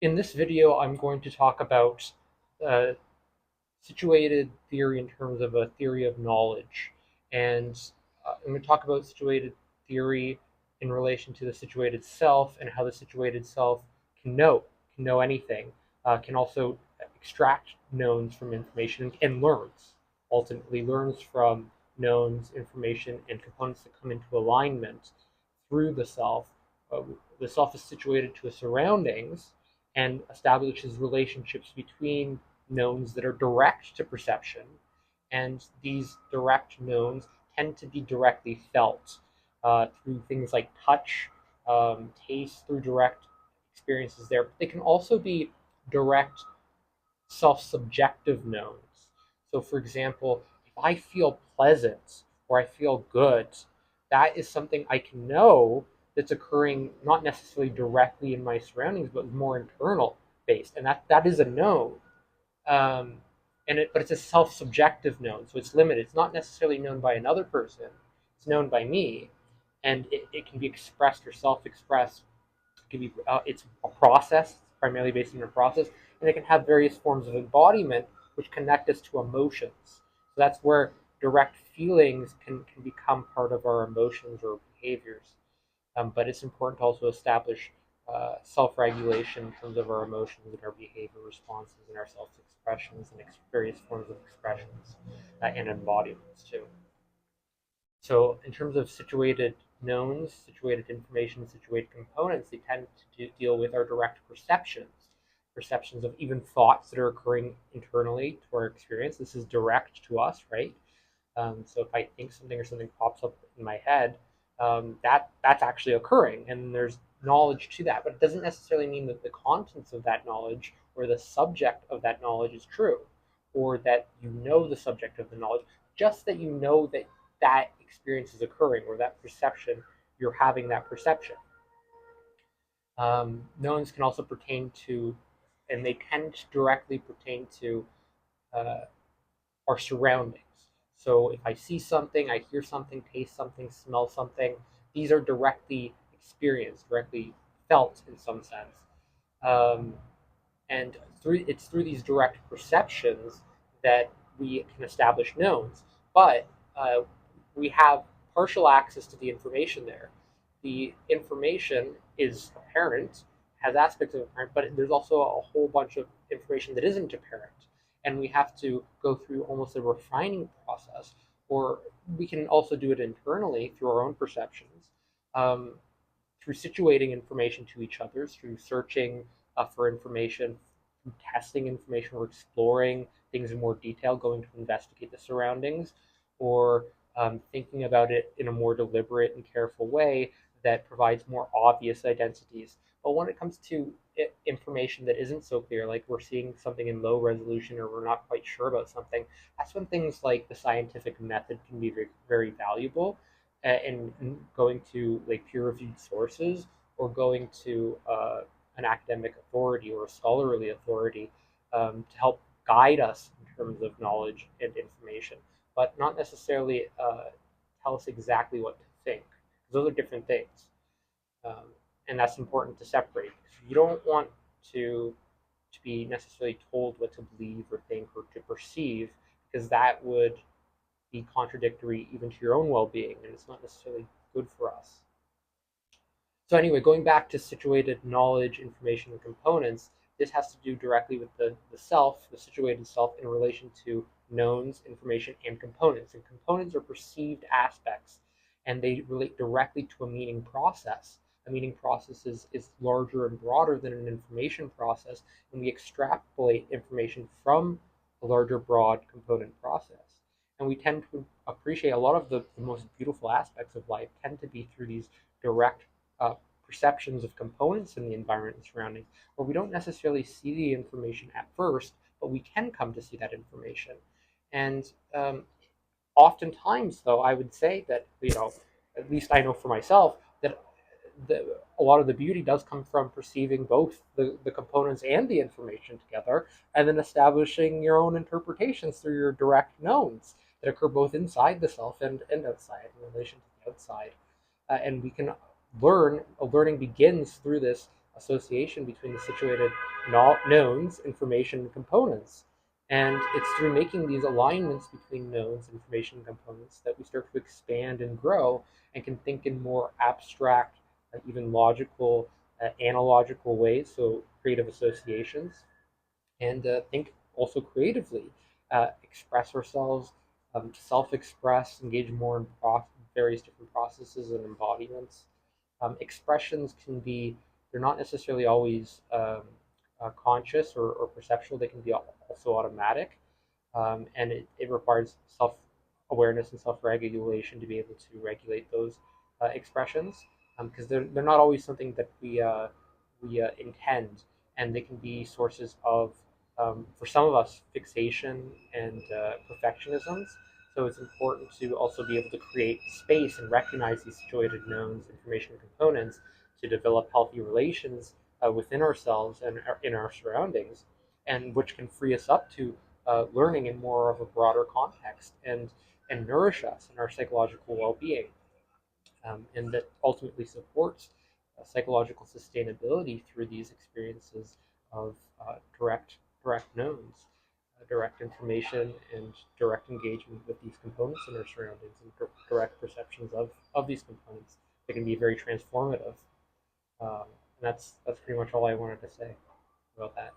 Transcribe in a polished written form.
In this video, I'm going to talk about uh, situated theory in terms of a theory of knowledge. And I'm going to talk about situated theory in relation to the situated self and how the situated self can know anything, can also extract knowns from information and ultimately learns from knowns, information, and components that come into alignment through the self. Uh, the self is situated to its surroundings and establishes relationships between knowns that are direct to perception, and these direct knowns tend to be directly felt through things like touch, taste, through direct experiences there. But they can also be direct self-subjective knowns. So, for example, if I feel pleasant or I feel good, that is something I can know that's occurring not necessarily directly in my surroundings, but more internal based, and that is a known. Um, but it's a self-subjective known, so it's limited. It's not necessarily known by another person; it's known by me, and it can be expressed or self-expressed. It can be it's a process, primarily based on a process, and it can have various forms of embodiment which connect us to emotions. So that's where direct feelings can become part of our emotions or behaviors. But it's important to also establish self-regulation in terms of our emotions and our behavior responses and our self-expressions and various forms of expressions and embodiments too. So in terms of situated knowns, situated information, situated components, they tend to deal with our direct perceptions of even thoughts that are occurring internally to our experience. This is direct to us, right? So if I think something or something pops up in my head, that's actually occurring, and there's knowledge to that. But it doesn't necessarily mean that the contents of that knowledge or the subject of that knowledge is true, or that you know the subject of the knowledge. Just that you know that that experience is occurring, or that perception, you're having that perception. Knowns can also pertain to, and they tend to directly pertain to uh, our surroundings. So if I see something, I hear something, taste something, smell something, these are directly experienced, directly felt in some sense. Um, and it's through these direct perceptions that we can establish knowns. But uh, we have partial access to the information there. The information is apparent, has aspects of apparent, but there's also a whole bunch of information that isn't apparent. And we have to go through almost a refining process, or we can also do it internally through our own perceptions, um, through situating information to each other, through searching for information, through testing information, or exploring things in more detail, going to investigate the surroundings, or thinking about it in a more deliberate and careful way that provides more obvious identities. But when it comes to information that isn't so clear, like we're seeing something in low resolution or we're not quite sure about something, that's when things like the scientific method can be very, very valuable, and going to like peer-reviewed sources or going to an academic authority or a scholarly authority to help guide us in terms of knowledge and information, but not necessarily tell us exactly what to think. Those are different things, um, and that's important to separate. You don't want to to be necessarily told what to believe or think or to perceive, because that would be contradictory even to your own well-being, and it's not necessarily good for us. So anyway, going back to situated knowledge, information, and components, this has to do directly with the self, the situated self, in relation to knowns, information, and components. And components are perceived aspects, and they relate directly to a meaning process. A meaning process is larger and broader than an information process, and we extrapolate information from a larger, broad component process. And we tend to appreciate a lot of the most beautiful aspects of life tend to be through these direct uh, perceptions of components in the environment and surroundings, where we don't necessarily see the information at first, but we can come to see that information. And oftentimes, though, I would say that, at least I know for myself, that a lot of the beauty does come from perceiving both the components and the information together, and then establishing your own interpretations through your direct knowns that occur both inside the self and outside in relation to the outside. And we can learning begins through this association between the situated knowns, information, and components. And it's through making these alignments between knowns, information, and components that we start to expand and grow and can think in more abstract, even logical, analogical ways, so creative associations, and think also creatively, express ourselves, self-express, engage more in various different processes and embodiments. Expressions can be, they're not necessarily always conscious or perceptual, they can be also automatic. And it requires self-awareness and self-regulation to be able to regulate those expressions, because they're not always something that we intend, and they can be sources of, for some of us, fixation and perfectionisms. So it's important to also be able to create space and recognize these situated knowns, information, and components to develop healthy relations within ourselves and in our surroundings, and which can free us up to learning in more of a broader context and nourish us in our psychological well-being, and that ultimately supports psychological sustainability through these experiences of direct knowns, direct information, and direct engagement with these components in our surroundings, and direct perceptions of these components that can be very transformative. And that's pretty much all I wanted to say about that.